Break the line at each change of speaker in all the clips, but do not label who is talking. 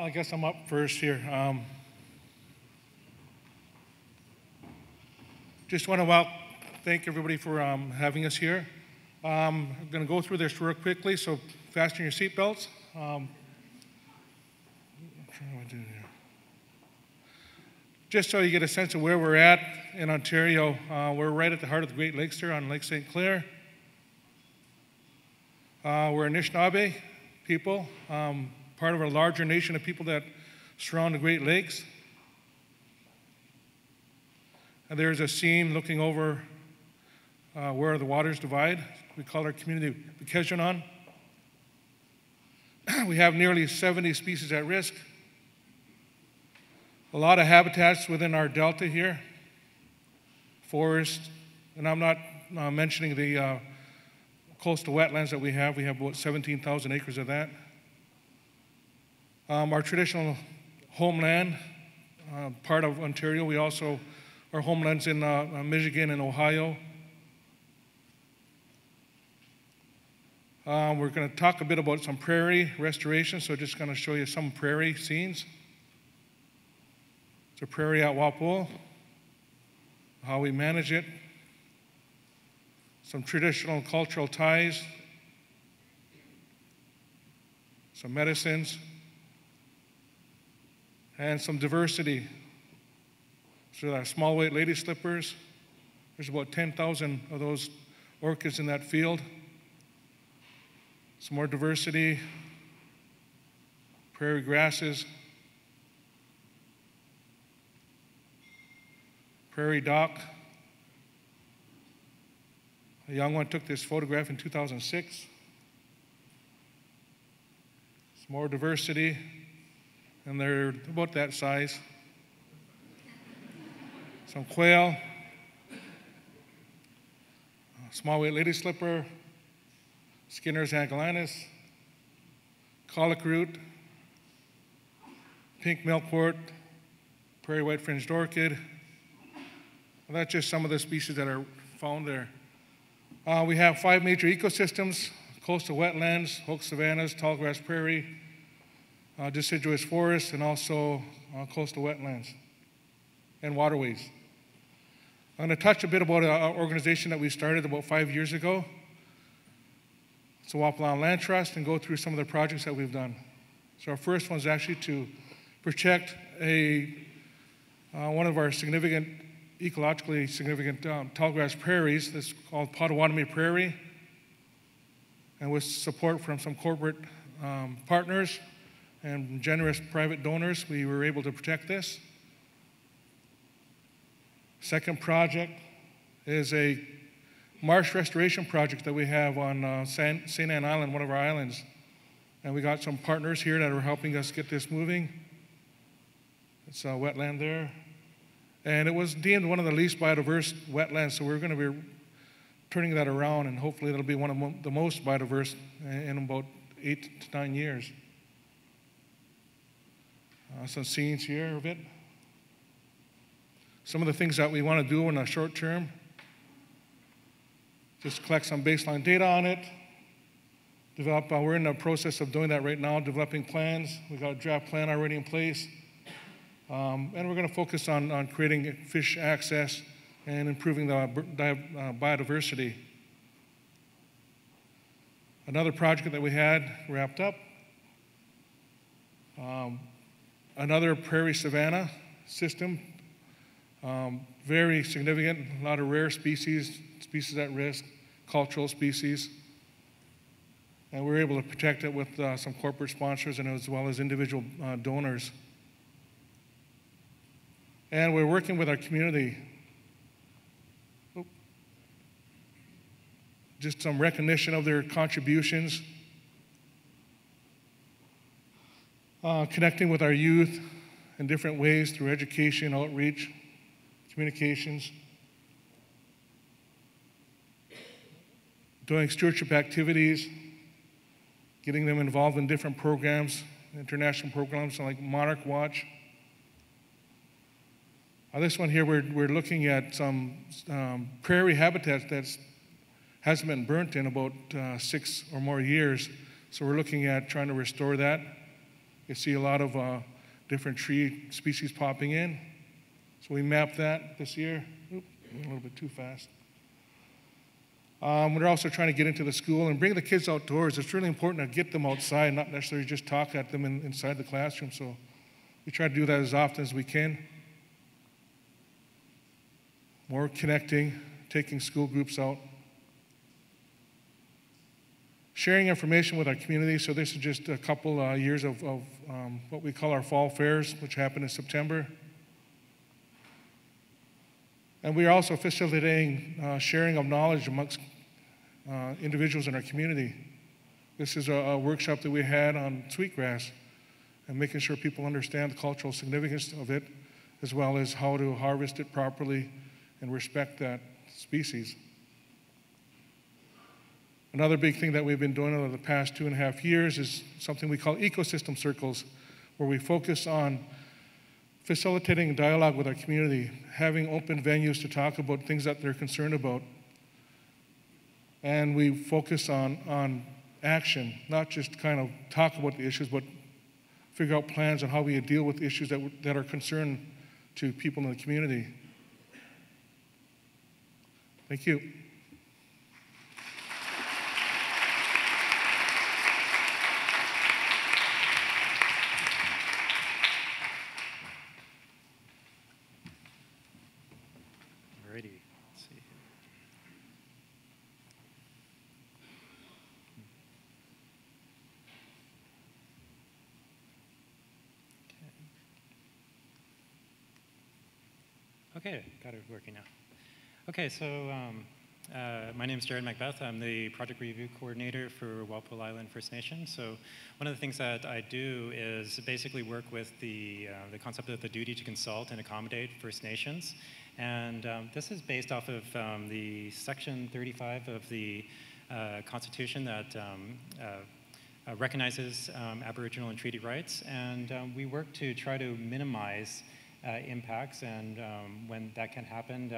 I guess I'm up first here. Just want to thank everybody for having us here. I'm going to go through this real quickly, so fasten your seatbelts. Just so you get a sense of where we're at in Ontario, we're right at the heart of the Great Lakes here on Lake St. Clair. We're Anishinaabe people, part of a larger nation of people that surround the Great Lakes. And there's a scene looking over where the waters divide. We call our community Bikejanon. We have nearly 70 species at risk. A lot of habitats within our delta here. Forest, and I'm not mentioning the coastal wetlands that we have. We have about 17,000 acres of that. Our traditional homeland, part of Ontario. We also, our homelands in Michigan and Ohio. We're going to talk a bit about some prairie restoration, so just going to show you some prairie scenes. It's a prairie at Walpole, how we manage it, some traditional and cultural ties, some medicines, and some diversity. So our small weight lady slippers, there's about 10,000 of those orchids in that field. Some more diversity, prairie grasses, prairie dock. A young one took this photograph in 2006. Some more diversity, and they're about that size. Some quail, small weight lady slipper, Skinner's angolanus, colic root, pink milkwort, prairie white fringed orchid. Well, that's just some of the species that are found there. We have 5 major ecosystems: coastal wetlands, oak savannas, tallgrass prairie, deciduous forests, and also coastal wetlands and waterways. I'm going to touch a bit about an organization that we started about 5 years ago. It's the Wapalan Land Trust, and go through some of the projects that we've done. So our first one is actually to protect one of our ecologically significant tallgrass prairies. That's called Potawatomi Prairie. And with support from some corporate partners and generous private donors, we were able to protect this. Second project is a Marsh restoration project that we have on St. Anne Island, one of our islands. And we got some partners here that are helping us get this moving. It's a wetland there. And it was deemed one of the least biodiverse wetlands, so we're going to be turning that around, and hopefully it'll be one of the most biodiverse in about 8 to 9 years. Some scenes here of it. Some of the things that we want to do in the short term: just collect some baseline data on it, develop, we're in the process of doing that right now, developing plans. We've got a draft plan already in place. And we're going to focus on creating fish access and improving the biodiversity. Another project that we had wrapped up, another prairie savanna system, very significant, a lot of rare species at risk, cultural species. And we were able to protect it with some corporate sponsors and as well as individual donors. And we're working with our community. Just some recognition of their contributions. Connecting with our youth in different ways through education, outreach, communications. Doing stewardship activities, getting them involved in different programs, international programs like Monarch Watch. This one here, we're looking at some prairie habitats that hasn't been burnt in about 6 or more years. So we're looking at trying to restore that You see a lot of different tree species popping in. So we mapped that this year. Oop, a little bit too fast. We're also trying to get into the school and bring the kids outdoors. It's really important to get them outside, not necessarily just talk at them inside the classroom. So we try to do that as often as we can. More connecting, taking school groups out. Sharing information with our community. So this is just a couple years of what we call our fall fairs, which happen in September. And we are also facilitating sharing of knowledge amongst individuals in our community. This is a workshop that we had on sweetgrass and making sure people understand the cultural significance of it, as well as how to harvest it properly and respect that species. Another big thing that we've been doing over the past 2.5 years is something we call ecosystem circles, where we focus on facilitating dialogue with our community, having open venues to talk about things that they're concerned about. And we focus on action, not just kind of talk about the issues, but figure out plans on how we deal with issues that are concerned to people in the community. Thank you.
Okay, got it working now. Okay, so my name is Jared Macbeth. I'm the project review coordinator for Walpole Island First Nation. So one of the things that I do is basically work with the concept of the duty to consult and accommodate First Nations. And this is based off of the Section 35 of the Constitution that recognizes Aboriginal and treaty rights. And we work to try to minimize impacts, and when that can happen,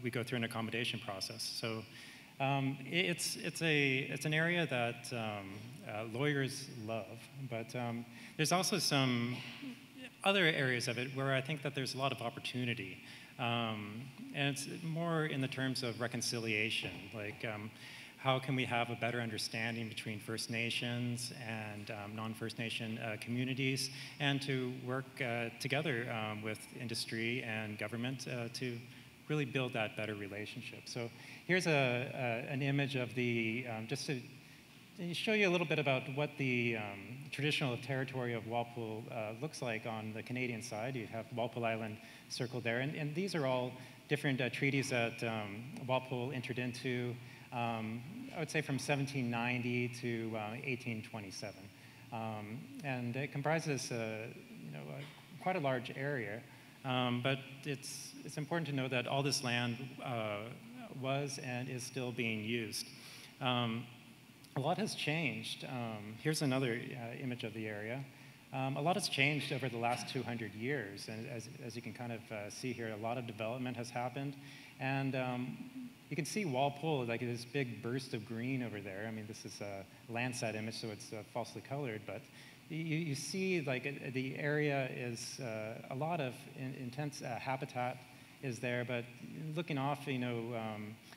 we go through an accommodation process. So it's an area that lawyers love, but there's also some other areas of it where I think that there's a lot of opportunity. And it's more in the terms of reconciliation, like how can we have a better understanding between First Nations and non-First Nation communities, and to work together with industry and government to really build that better relationship. So here's an image of the, just to show you a little bit about what the traditional territory of Walpole looks like on the Canadian side. You have Walpole Island circled there, and these are all different treaties that Walpole entered into, I would say from 1790 to 1827. And it comprises quite a large area, but it's important to know that all this land was and is still being used. A lot has changed. Here's another image of the area. A lot has changed over the last 200 years, and as you can kind of see here, a lot of development has happened. And you can see Walpole, like this big burst of green over there. I mean, this is a Landsat image, so it's falsely colored, but you see like the area is a lot of intense habitat is there, but looking off,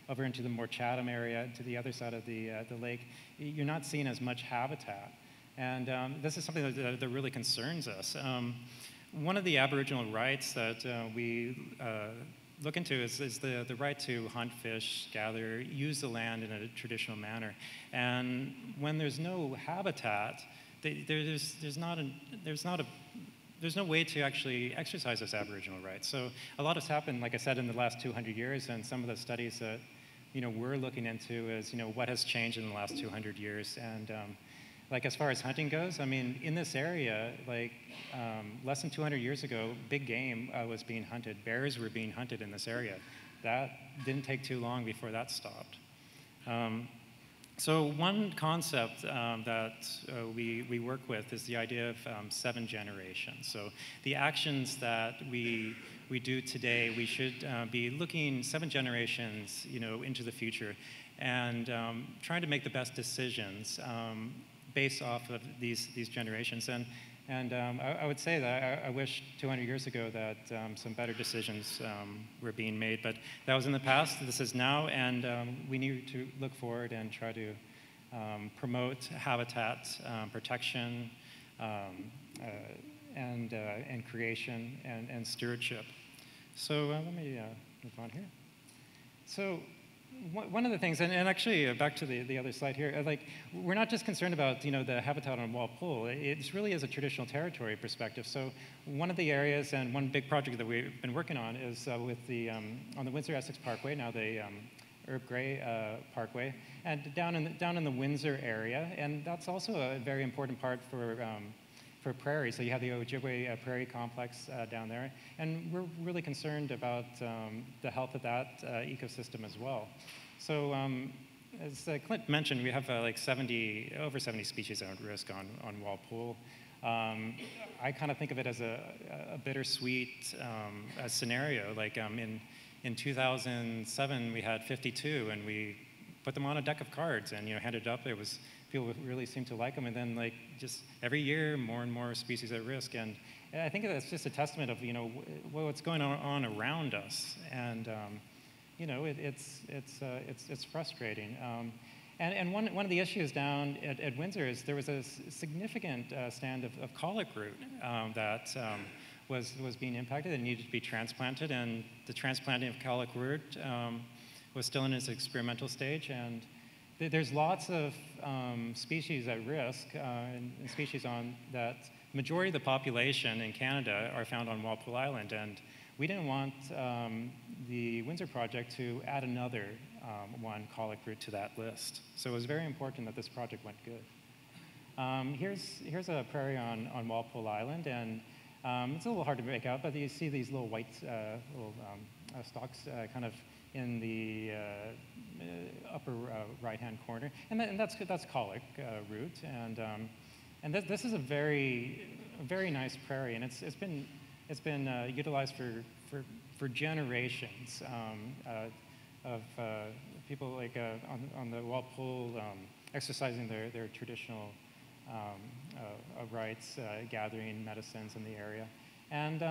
over into the more Chatham area, to the other side of the lake, you're not seeing as much habitat. And this is something that really concerns us. One of the Aboriginal rights that we look into is the right to hunt, fish, gather, use the land in a traditional manner. And when there's no habitat, there's no way to actually exercise those Aboriginal rights. So a lot has happened, like I said, in the last 200 years, and some of the studies that we're looking into is what has changed in the last 200 years. And like as far as hunting goes, I mean, in this area, like less than 200 years ago, big game was being hunted. Bears were being hunted in this area. That didn't take too long before that stopped. So one concept that we work with is the idea of 7 generations. So the actions that we do today, we should be looking 7 generations, into the future, and trying to make the best decisions based off of these generations. And And I would say that I wish 200 years ago that some better decisions were being made, but that was in the past, this is now, and we need to look forward and try to promote habitat protection and creation and stewardship. So let me move on here. So one of the things, and actually back to the other slide here, like we're not just concerned about the habitat on Walpole. It really is a traditional territory perspective. So one of the areas and one big project that we've been working on is with the on the Windsor-Essex Parkway, now the Herb Gray Parkway, and down in the Windsor area, and that's also a very important part for prairie. So you have the Ojibwe Prairie Complex down there, and we're really concerned about the health of that ecosystem as well. So as Clint mentioned, we have like over 70 species at risk on Walpole. I kind of think of it as a bittersweet scenario. Like in 2007, we had 52, and we put them on a deck of cards and handed it up. People really seemed to like them, and then like just every year, more and more species at risk. And I think that's just a testament of what's going on around us, and it's frustrating. And one of the issues down at Windsor is there was a significant stand of colic root that was being impacted and needed to be transplanted, and the transplanting of colic root was still in its experimental stage, and there's lots of species at risk and species on that. Majority of the population in Canada are found on Walpole Island, and we didn't want the Windsor project to add another one colic root to that list. So it was very important that this project went good. Here's a prairie on Walpole Island, and it's a little hard to make out, but you see these little white stalks kind of in the upper right-hand corner, and that's colic root, and this is a very nice prairie, and it's been utilized for generations of people like on the Walpole exercising their traditional rights, gathering medicines in the area. And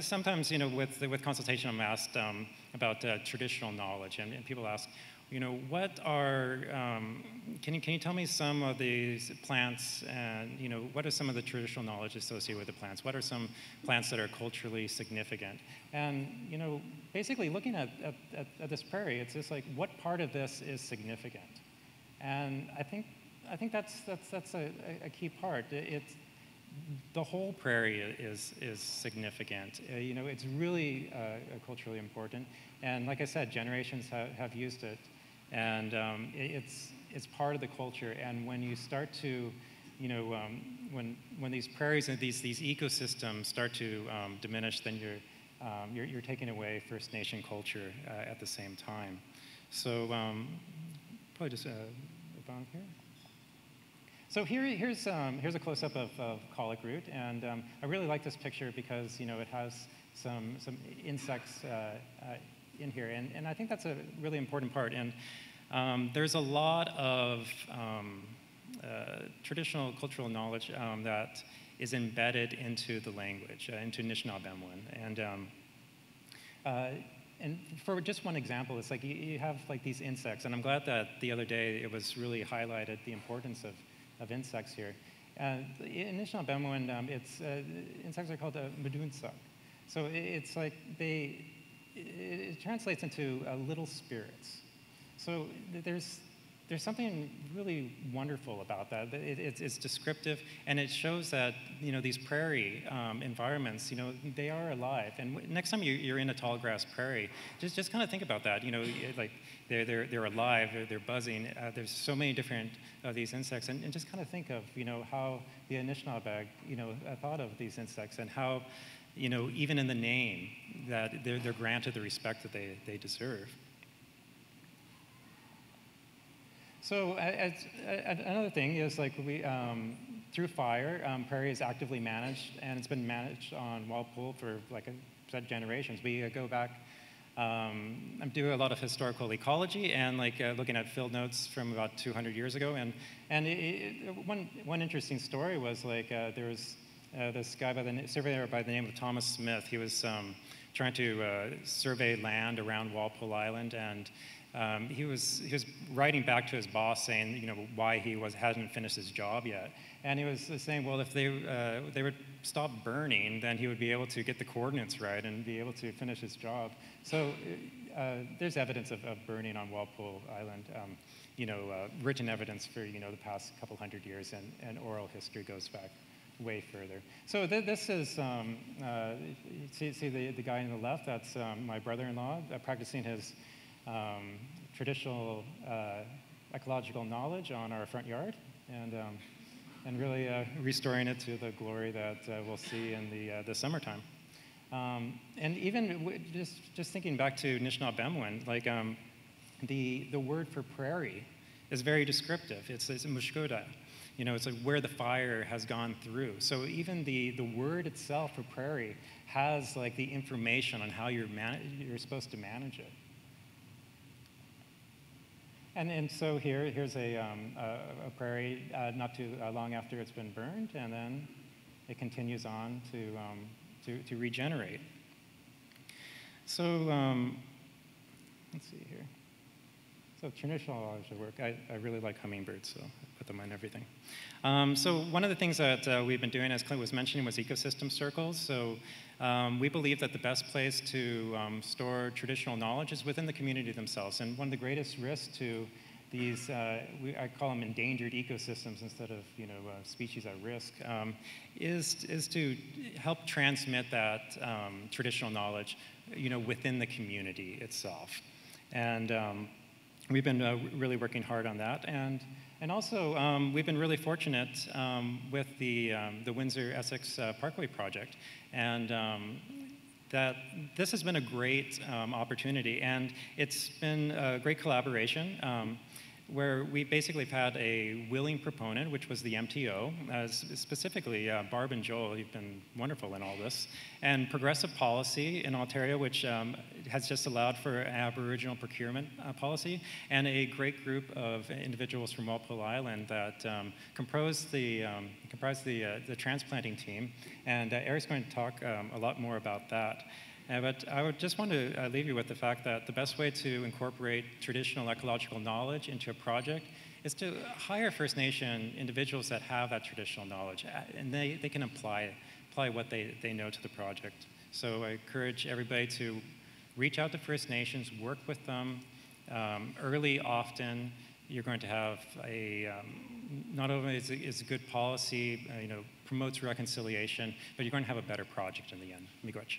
sometimes with consultation I'm asked about traditional knowledge, and people ask, what are can you tell me some of these plants, and what are some of the traditional knowledge associated with the plants? What are some plants that are culturally significant? And basically looking at this prairie, it's just like, what part of this is significant? And I think that's a key part. The whole prairie is significant. It's really culturally important, and like I said, generations have used it, and it's part of the culture. And when you start to, when these prairies and these ecosystems start to diminish, then you're taking away First Nation culture at the same time. So probably just move on here. So here's a close-up of colic root, and I really like this picture because it has some insects in here, and I think that's a really important part. And there's a lot of traditional cultural knowledge that is embedded into the language, into Anishinaabemowin, and for just one example, it's like you have like these insects, and I'm glad that the other day it was really highlighted the importance of insects here. In Anishinaabemowin, insects are called medunsak. So it's like it translates into little spirits. So there's something really wonderful about that. It's descriptive, and it shows that these prairie environments, they are alive. And next time you're in a tall grass prairie, just kind of think about that. Like they're alive, they're buzzing. There's so many different of these insects, and just kind of think of how the Anishinaabe thought of these insects, and how even in the name that they're granted the respect that they deserve. So another thing is like through fire, prairie is actively managed, and it's been managed on Walpole for like I said, generations. We go back. I'm doing a lot of historical ecology and looking at field notes from about 200 years ago, and one interesting story was there was this guy surveyor by the name of Thomas Smith. He was trying to survey land around Walpole Island, and he was writing back to his boss saying, why he hadn't finished his job yet. And he was saying, well, if they would stop burning, then he would be able to get the coordinates right and be able to finish his job. So there's evidence of burning on Walpole Island, written evidence for, the past couple hundred years, and oral history goes back way further. So this is, see the guy on the left, that's my brother-in-law practicing his traditional ecological knowledge on our front yard, and really restoring it to the glory that we'll see in the summertime. And even just thinking back to Anishinaabe, like the word for prairie is very descriptive. It's mushkuda. It's like where the fire has gone through. So even the word itself for prairie has like the information on how you're supposed to manage it. And so here's a prairie not too long after it's been burned, and then it continues on to regenerate. So let's see here. So traditional knowledge of work. I really like hummingbirds, so I put them on everything. So one of the things that we've been doing, as Clint was mentioning, was ecosystem circles. So we believe that the best place to store traditional knowledge is within the community themselves. And one of the greatest risks to these, I call them endangered ecosystems instead of species at risk, is to help transmit that traditional knowledge within the community itself. And we've been really working hard on that, and also we've been really fortunate with the Windsor-Essex Parkway project, and that this has been a great opportunity, and it's been a great collaboration where we basically have had a willing proponent, which was the MTO, specifically Barb and Joel, you've been wonderful in all this, and progressive policy in Ontario, which has just allowed for Aboriginal procurement policy, and a great group of individuals from Walpole Island that comprise the transplanting team, and Eric's going to talk a lot more about that. But I would just want to leave you with the fact that the best way to incorporate traditional ecological knowledge into a project is to hire First Nation individuals that have that traditional knowledge, and they can apply what they know to the project. So I encourage everybody to reach out to First Nations, work with them early, often. You're going to have not only is a good policy, promotes reconciliation, but you're going to have a better project in the end. Miigwech.